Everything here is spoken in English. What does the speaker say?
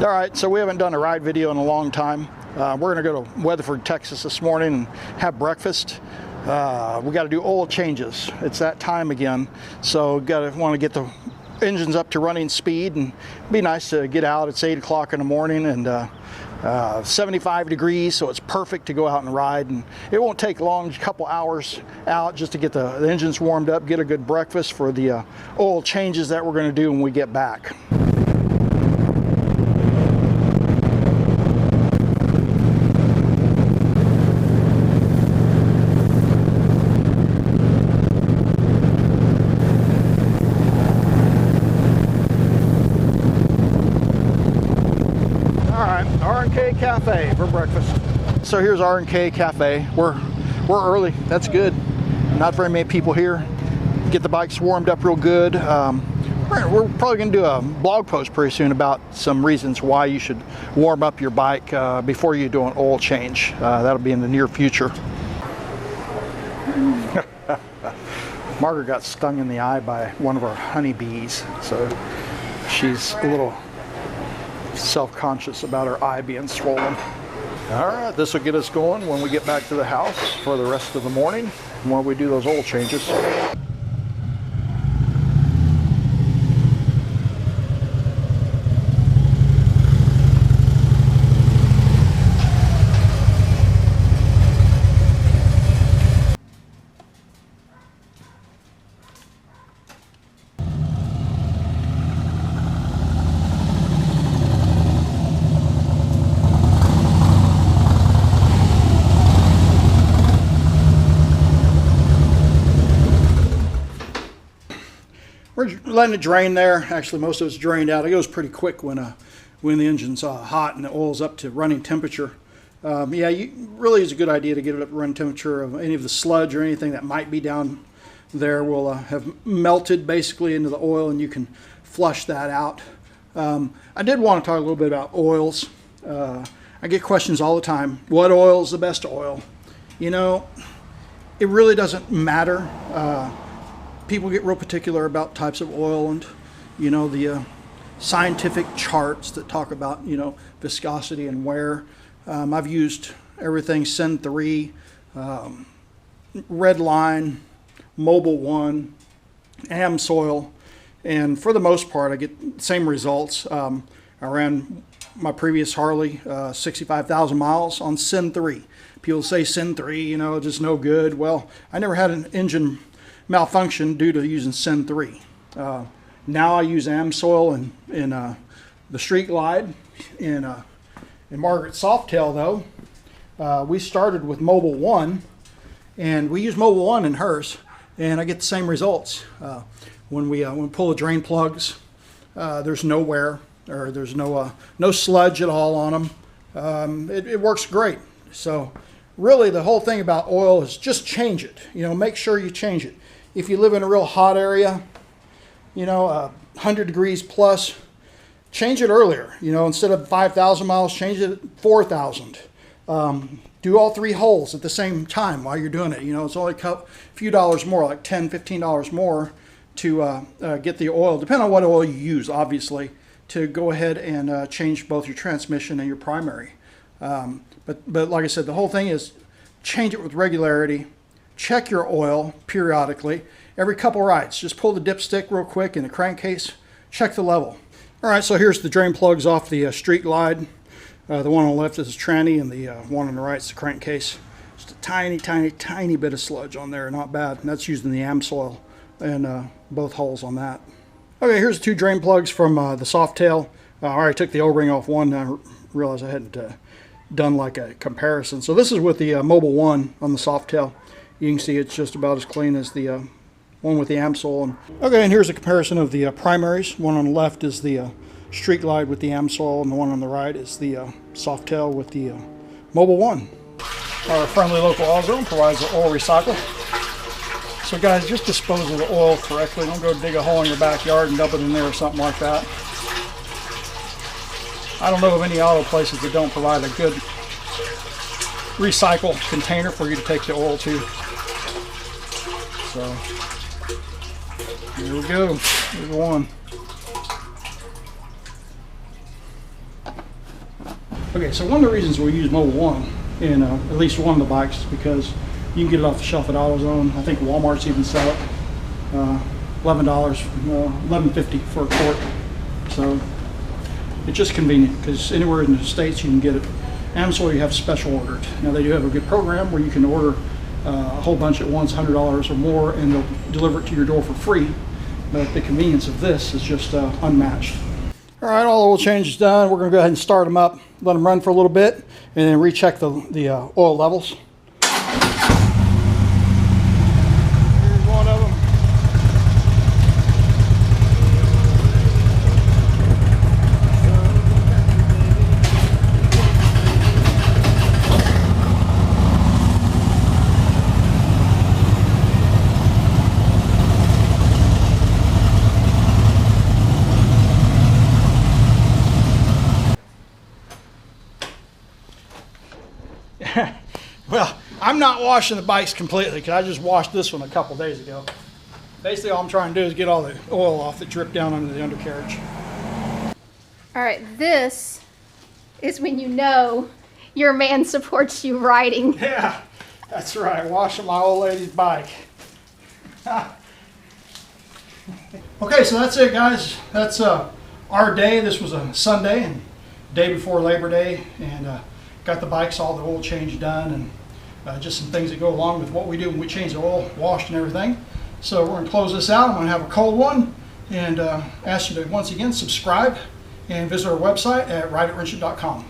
All right, so we haven't done a ride video in a long time. We're gonna go to Weatherford, Texas this morning and have breakfast. We got to do oil changes. It's that time again, so want to get the engines up to running speed, and it'd be nice to get out. It's 8 o'clock in the morning and 75 degrees, so it's perfect to go out and ride, and it won't take long, a couple hours out just to get the engines warmed up, get a good breakfast for the oil changes that we're going to do when we get back. R&K Cafe for breakfast. So here's R&K Cafe. We're early. That's good. Not very many people here. Get the bikes warmed up real good. We're probably going to do a blog post pretty soon about some reasons why you should warm up your bike before you do an oil change. That'll be in the near future. Margaret got stung in the eye by one of our honeybees, so she's a little self-conscious about her eye being swollen. All right, this will get us going when we get back to the house for the rest of the morning when we do those oil changes. We're letting it drain there. Actually, most of it's drained out. It goes pretty quick when the engine's hot and the oil's up to running temperature. Really is a good idea to get it up to running temperature. Of any of the sludge or anything that might be down there will have melted basically into the oil, and you can flush that out. I did want to talk a little bit about oils. I get questions all the time. What oil is the best oil? You know, it really doesn't matter. People get real particular about types of oil and, you know, the scientific charts that talk about, you know, viscosity and wear. I've used everything Syn 3, Redline, Mobil 1, AMSOIL, and for the most part I get the same results. I ran my previous Harley 65,000 miles on Syn 3. People say Syn 3, you know, just no good. Well, I never had an engine malfunction due to using Syn 3. Now I use AMSOIL in the Street Glide. In Margaret's Softail though, we started with Mobil 1, and we use Mobil 1 in hers, and I get the same results. When we pull the drain plugs, there's no wear, or there's no sludge at all on them. It works great. So really the whole thing about oil is just change it. You know, make sure you change it. If you live in a real hot area, you know, 100 degrees plus, change it earlier. You know, instead of 5,000 miles, change it at 4,000. Do all 3 holes at the same time while you're doing it. You know, it's only a few dollars more, like $10, $15 more to get the oil, depending on what oil you use, obviously, to go ahead and change both your transmission and your primary. But like I said, the whole thing is change it with regularity. Check your oil periodically. Every couple rides, just pull the dipstick real quick in the crankcase, check the level. All right, so here's the drain plugs off the Street Glide. The one on the left is a tranny, and the one on the right is the crankcase. Just a tiny, tiny, tiny bit of sludge on there, not bad. And that's using the AMSOIL and both holes on that. Okay, here's the 2 drain plugs from the Softail. I already took the O-ring off one. I realized I hadn't done like a comparison. So this is with the Mobil 1 on the Softail. You can see it's just about as clean as the one with the AMSOIL. Okay, and here's a comparison of the primaries. One on the left is the Street Glide with the AMSOIL, and the one on the right is the Softail with the Mobil 1. Our friendly local oil zone provides an oil recycle. So guys, just dispose of the oil correctly. Don't go dig a hole in your backyard and dump it in there or something like that. I don't know of any auto places that don't provide a good recycle container for you to take the oil to. So here we go. Here's one. Okay, so one of the reasons we use Mobil 1 in at least one of the bikes is because you can get it off the shelf at AutoZone. I think Walmart's even sell it $11, $11.50 for a quart. So it's just convenient because anywhere in the States you can get it. AMSOIL you have special ordered. Now they do have a good program where you can order a whole bunch at once, $100 or more, and they'll deliver it to your door for free. But the convenience of this is just unmatched. All right, all the oil change is done. We're going to go ahead and start them up, let them run for a little bit, and then recheck the oil levels. Here's one of them. Well, I'm not washing the bikes completely because I just washed this one a couple days ago. Basically, all I'm trying to do is get all the oil off that dripped down under the undercarriage. All right, this is when you know your man supports you riding. Yeah, that's right. Washing my old lady's bike. Okay, so that's it, guys. That's our day. This was a Sunday and day before Labor Day, and got the bikes, all the oil change done, and just some things that go along with what we do when we change the oil, washed and everything. So we're going to close this out. I'm going to have a cold one and ask you to once again subscribe and visit our website at rideitwrenchit.com.